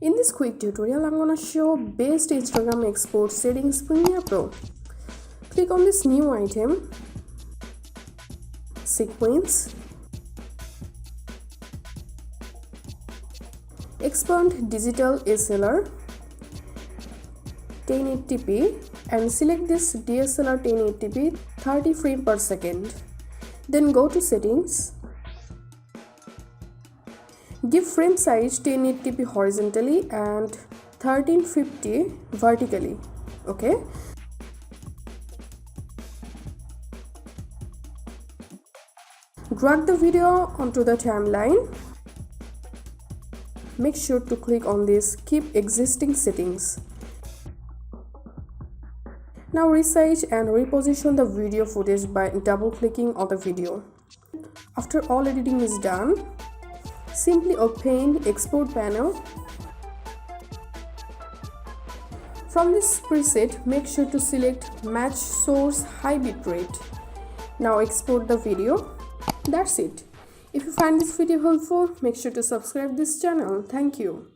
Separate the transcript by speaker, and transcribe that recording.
Speaker 1: In this quick tutorial, I'm gonna show best Instagram export settings Premiere Pro. Click on this new item, Sequence, expand Digital SLR 1080p and select this DSLR 1080p 30 frames per second. Then go to settings. Give frame size 1080p horizontally and 1350 vertically. Okay. Drag the video onto the timeline. Make sure to click on this Keep Existing Settings. Now resize and reposition the video footage by double clicking on the video. After all editing is done, simply open Export panel. From this preset, make sure to select Match Source High Bitrate. Now export the video. That's it. If you find this video helpful, make sure to subscribe this channel. Thank you.